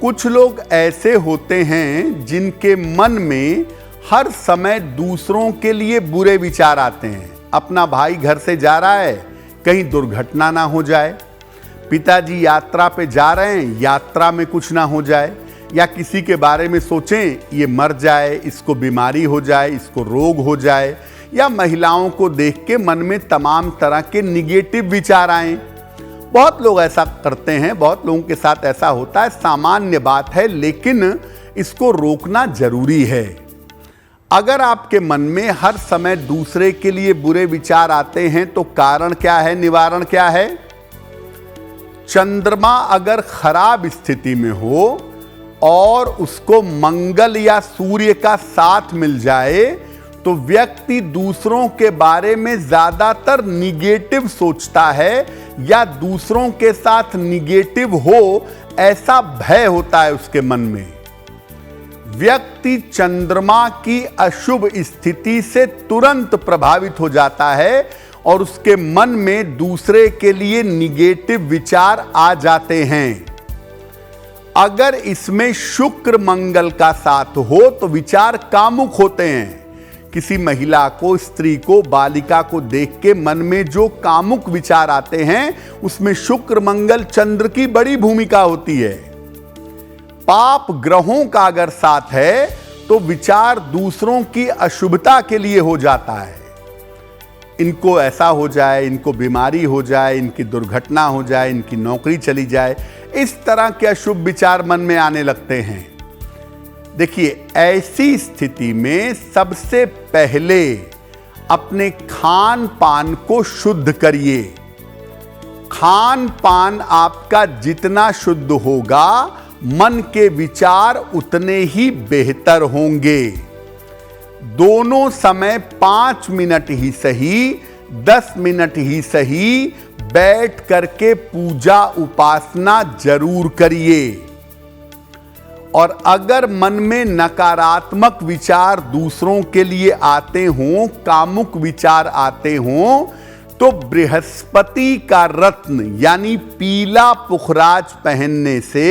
कुछ लोग ऐसे होते हैं जिनके मन में हर समय दूसरों के लिए बुरे विचार आते हैं। अपना भाई घर से जा रहा है, कहीं दुर्घटना ना हो जाए, पिताजी यात्रा पे जा रहे हैं, यात्रा में कुछ ना हो जाए, या किसी के बारे में सोचें ये मर जाए, इसको बीमारी हो जाए, इसको रोग हो जाए, या महिलाओं को देख के मन में तमाम तरह के निगेटिव विचार आए। बहुत लोग ऐसा करते हैं, बहुत लोगों के साथ ऐसा होता है, सामान्य बात है, लेकिन इसको रोकना जरूरी है। अगर आपके मन में हर समय दूसरे के लिए बुरे विचार आते हैं तो कारण क्या है, निवारण क्या है? चंद्रमा अगर खराब स्थिति में हो और उसको मंगल या सूर्य का साथ मिल जाए तो व्यक्ति दूसरों के बारे में ज्यादातर निगेटिव सोचता है या दूसरों के साथ निगेटिव हो ऐसा भय होता है उसके मन में। व्यक्ति चंद्रमा की अशुभ स्थिति से तुरंत प्रभावित हो जाता है और उसके मन में दूसरे के लिए निगेटिव विचार आ जाते हैं। अगर इसमें शुक्र मंगल का साथ हो तो विचार कामुक होते हैं। किसी महिला को, स्त्री को, बालिका को देख के मन में जो कामुक विचार आते हैं उसमें शुक्र मंगल चंद्र की बड़ी भूमिका होती है। पाप ग्रहों का अगर साथ है तो विचार दूसरों की अशुभता के लिए हो जाता है। इनको ऐसा हो जाए, इनको बीमारी हो जाए, इनकी दुर्घटना हो जाए, इनकी नौकरी चली जाए, इस तरह के अशुभ विचार मन में आने लगते हैं। देखिए, ऐसी स्थिति में सबसे पहले अपने खान पान को शुद्ध करिए। खान पान आपका जितना शुद्ध होगा, मन के विचार उतने ही बेहतर होंगे। दोनों समय 5 मिनट ही सही, 10 मिनट ही सही, बैठ करके पूजा उपासना जरूर करिए। और अगर मन में नकारात्मक विचार दूसरों के लिए आते हों, कामुक विचार आते हों, तो बृहस्पति का रत्न यानी पीला पुखराज पहनने से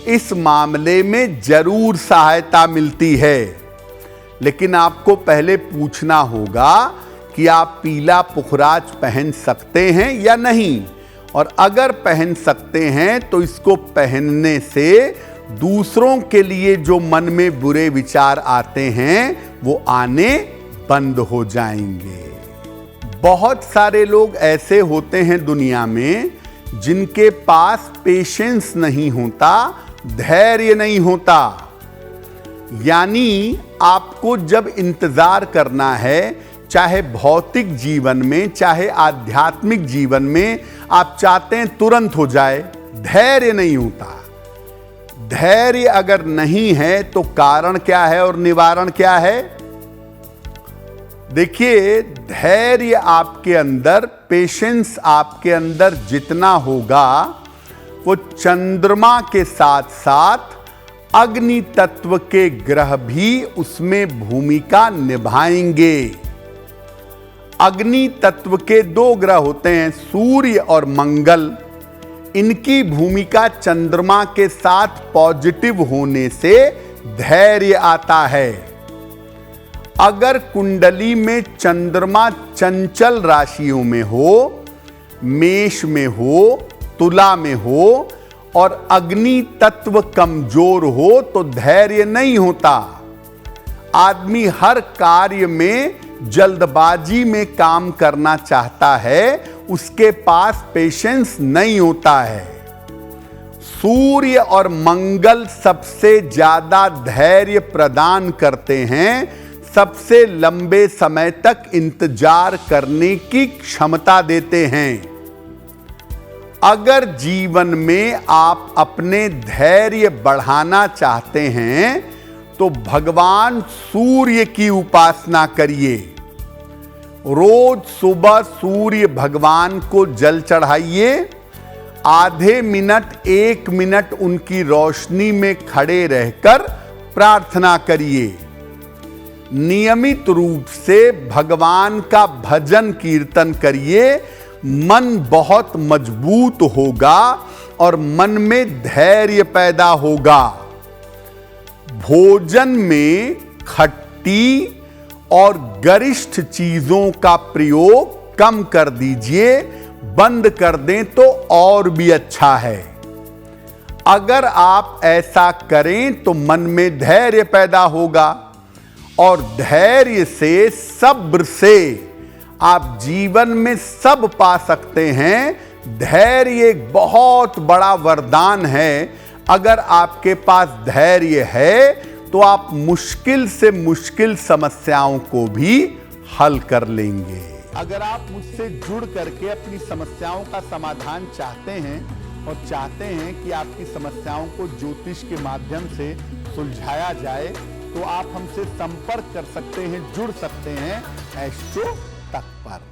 इस मामले में जरूर सहायता मिलती है। लेकिन आपको पहले पूछना होगा कि आप पीला पुखराज पहन सकते हैं या नहीं, और अगर पहन सकते हैं तो इसको पहनने से दूसरों के लिए जो मन में बुरे विचार आते हैं वो आने बंद हो जाएंगे। बहुत सारे लोग ऐसे होते हैं दुनिया में जिनके पास पेशेंस नहीं होता, धैर्य नहीं होता। यानी आपको जब इंतजार करना है, चाहे भौतिक जीवन में चाहे आध्यात्मिक जीवन में, आप चाहते हैं तुरंत हो जाए, धैर्य नहीं होता। धैर्य अगर नहीं है तो कारण क्या है और निवारण क्या है? देखिए, धैर्य आपके अंदर, पेशेंस आपके अंदर जितना होगा वो चंद्रमा के साथ साथ अग्नि तत्व के ग्रह भी उसमें भूमिका निभाएंगे। अग्नि तत्व के 2 ग्रह होते हैं, सूर्य और मंगल। इनकी भूमिका चंद्रमा के साथ पॉजिटिव होने से धैर्य आता है। अगर कुंडली में चंद्रमा चंचल राशियों में हो, मेष में हो, तुला में हो और अग्नि तत्व कमजोर हो तो धैर्य नहीं होता। आदमी हर कार्य में जल्दबाजी में काम करना चाहता है, उसके पास पेशेंस नहीं होता है। सूर्य और मंगल सबसे ज्यादा धैर्य प्रदान करते हैं, सबसे लंबे समय तक इंतजार करने की क्षमता देते हैं। अगर जीवन में आप अपने धैर्य बढ़ाना चाहते हैं तो भगवान सूर्य की उपासना करिए। रोज सुबह सूर्य भगवान को जल चढ़ाइए, आधे मिनट 1 मिनट उनकी रोशनी में खड़े रहकर प्रार्थना करिए। नियमित रूप से भगवान का भजन कीर्तन करिए, मन बहुत मजबूत होगा और मन में धैर्य पैदा होगा। भोजन में खट्टी और गरिष्ठ चीजों का प्रयोग कम कर दीजिए, बंद कर दें तो और भी अच्छा है। अगर आप ऐसा करें तो मन में धैर्य पैदा होगा और धैर्य से, सब्र से आप जीवन में सब पा सकते हैं। धैर्य एक बहुत बड़ा वरदान है। अगर आपके पास धैर्य है तो आप मुश्किल से मुश्किल समस्याओं को भी हल कर लेंगे। अगर आप मुझसे जुड़ करके अपनी समस्याओं का समाधान चाहते हैं और चाहते हैं कि आपकी समस्याओं को ज्योतिष के माध्यम से सुलझाया जाए, तो आप हमसे संपर्क कर सकते हैं, जुड़ सकते हैं एस्ट्रो तक पर।